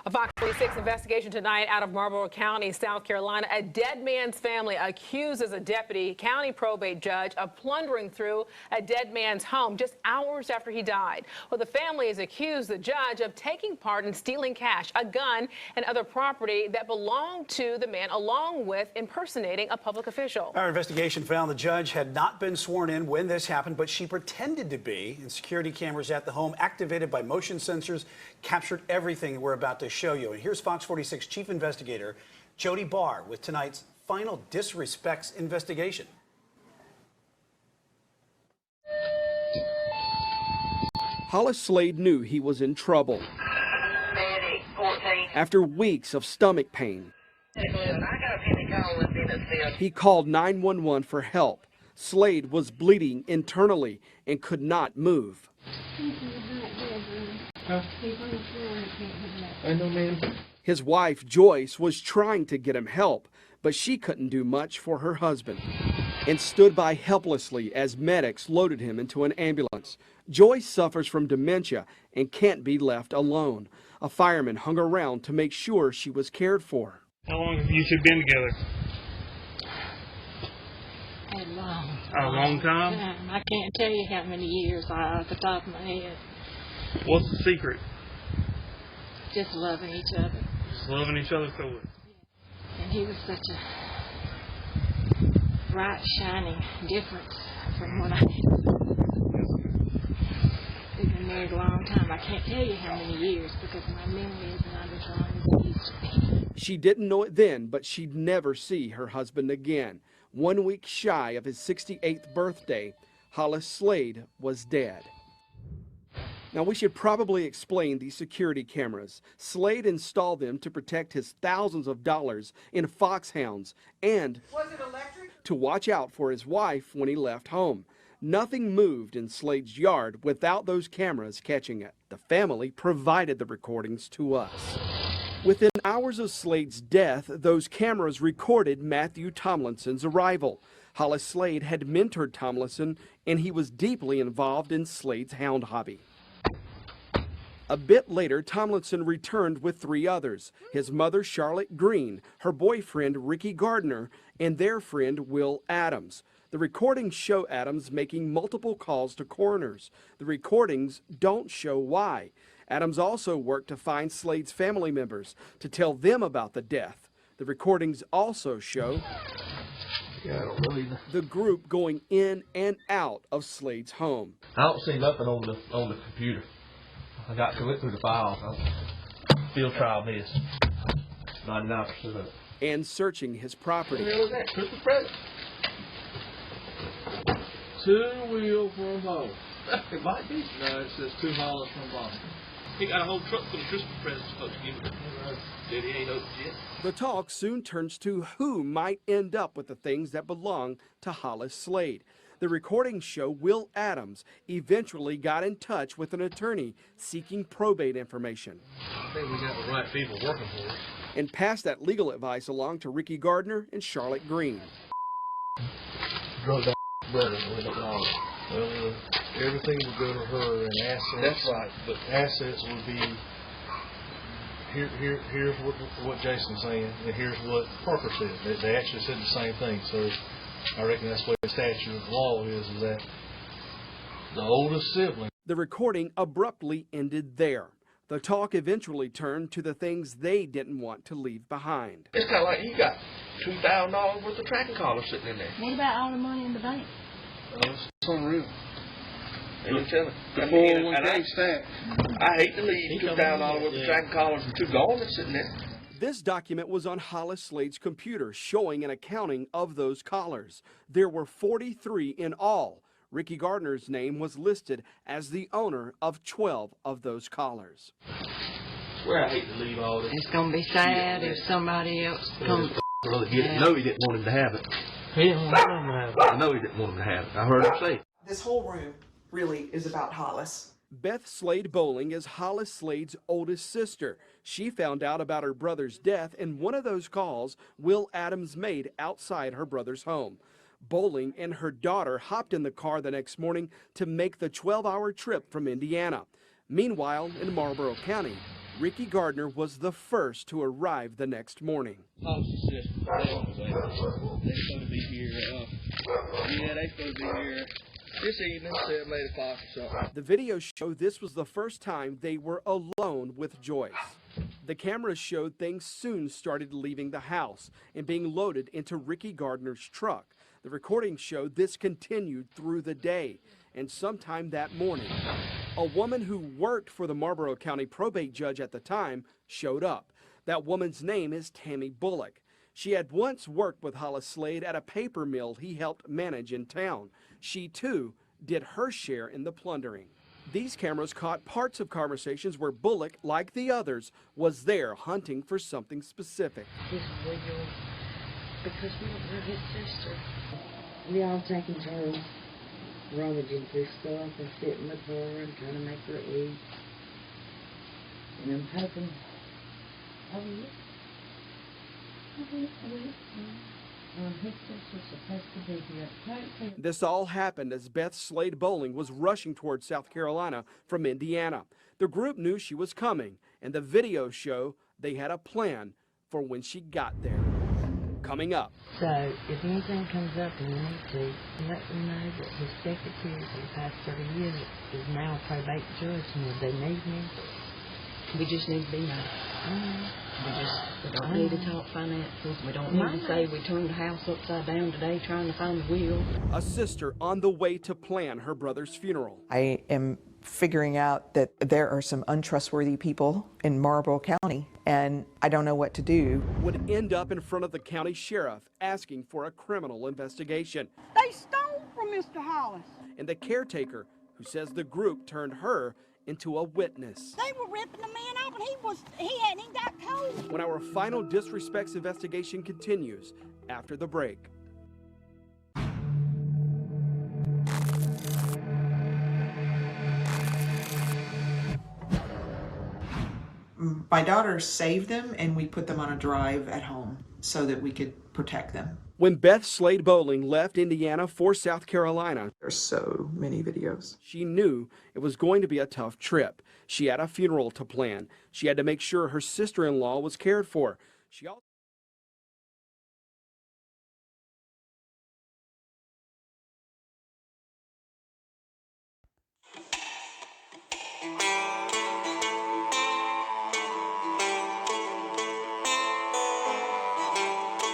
A Fox 46 investigation tonight out of Marlboro County, South Carolina. A dead man's family accuses a deputy county probate judge of plundering through a dead man's home just hours after he died. Well, the family has accused the judge of taking part in stealing cash, a gun, and other property that belonged to the man, along with impersonating a public official. Our investigation found the judge had not been sworn in when this happened, but she pretended to be, and security cameras at the home activated by motion sensors captured everything we're about to show you. And here's Fox 46 Chief Investigator Jody Barr with tonight's final disrespects investigation. Hollis Slade knew he was in trouble. After weeks of stomach pain, he called 911 for help. Slade was bleeding internally and could not move. I know, ma'am. His wife, Joyce, was trying to get him help, but she couldn't do much for her husband and stood by helplessly as medics loaded him into an ambulance. Joyce suffers from dementia and can't be left alone. A fireman hung around to make sure she was cared for. How long have you two been together? A long time? I can't tell you how many years off the top of my head. What's the secret? Just loving each other. Just loving each other so well. And he was such a bright, shining difference from when I we've been married a long time. I can't tell you how many years because my memory is not as long as it used to be. She didn't know it then, but she'd never see her husband again. 1 week shy of his 68th birthday, Hollis Slade was dead. Now, we should probably explain these security cameras. Slade installed them to protect his thousands of dollars in foxhounds and to watch out for his wife when he left home. Nothing moved in Slade's yard without those cameras catching it. The family provided the recordings to us. Within hours of Slade's death, those cameras recorded Matthew Tomlinson's arrival. Hollis Slade had mentored Tomlinson, and he was deeply involved in Slade's hound hobby. A bit later, Tomlinson returned with 3 others, his mother, Charlotte Green, her boyfriend, Ricky Gardner, and their friend, Will Adams. The recordings show Adams making multiple calls to coroners. The recordings don't show why. Adams also worked to find Slade's family members to tell them about the death. The recordings also show the group going in and out of Slade's home. I don't see nothing on the computer. I got to look through the files. Field trial missed 99% of it. And searching his property. What the hell is that? Christmas present? 2 wheels from home. It might be. No, it says 2 miles from home. He got a whole truck full of Christmas presents supposed to give him. Said he ain't opened yet. The talk soon turns to who might end up with the things that belong to Hollis Slade. The recordings show Will Adams eventually got in touch with an attorney seeking probate information. I think we got the right people working for us. And passed that legal advice along to Ricky Gardner and Charlotte Green. Drug that brother with it all. Well, everything would go to her and assets. That's right. But assets would be, here's what Jason's saying, and here's what Parker said. They actually said the same thing. So I reckon that's what the statute of law is that the oldest sibling. The recording abruptly ended there. The talk eventually turned to the things they didn't want to leave behind. It's kind of like you got $2,000 worth of tracking collars sitting in there. What about all the money in the bank? It's unreal. And telling. The 401k stack. I hate to leave $2,000 worth of tracking collars and 2 garments sitting there. This document was on Hollis Slade's computer, showing an accounting of those collars. There were 43 in all. Ricky Gardner's name was listed as the owner of 12 of those collars. I swear I hate to leave all this. It's going to be sad if somebody else comes. Really get it. No, he didn't want him to have it. He didn't want him to have it. I know he didn't want him to have it. I heard him say it. This whole room really is about Hollis. Beth Slade Bowling is Hollis Slade's oldest sister. She found out about her brother's death in one of those calls Will Adams made outside her brother's home. Bowling and her daughter hopped in the car the next morning to make the 12-hour trip from Indiana. Meanwhile, in Marlboro County, Ricky Gardner was the first to arrive the next morning. Hollis' sister, they're supposed to be here. Yeah, they're supposed to be here this evening, 7, 8 o'clock or something. The video showed this was the first time they were alone with Joyce. The cameras showed things soon started leaving the house and being loaded into Ricky Gardner's truck. The recording showed this continued through the day, and sometime that morning, a woman who worked for the Marlboro County probate judge at the time showed up. That woman's name is Tammy Bullock. She had once worked with Hollis Slade at a paper mill he helped manage in town. She too did her share in the plundering. These cameras caught parts of conversations where Bullock, like the others, was there hunting for something specific. His will, because we don't know his sister. We all taking turns rummaging through stuff and sitting with her and trying to make her eat. And I'm hoping, his sister's supposed to be here. This all happened as Beth Slade Bowling was rushing towards South Carolina from Indiana. The group knew she was coming, and the videos show they had a plan for when she got there. Coming up. So, if anything comes up and we need to, let them know that his secretary for the past 30 years is now a probate judge, and if they need me, we just need to be nice. We don't need to talk finances. We don't need to say we turned the house upside down today trying to find the will. A sister on the way to plan her brother's funeral. I am figuring out that there are some untrustworthy people in Marlboro County, and I don't know what to do. Would end up in front of the county sheriff asking for a criminal investigation. They stole from Mr. Hollis. And the caretaker who says the group turned her into a witness. They were ripping the man off, and he hadn't even got cold. When our final disrespects investigation continues after the break. My daughter saved them, and we put them on a drive at home so that we could protect them. When Beth Slade Bowling left Indiana for South Carolina, There's so many videos. she knew it was going to be a tough trip. She had a funeral to plan. She had to make sure her sister-in-law was cared for. She also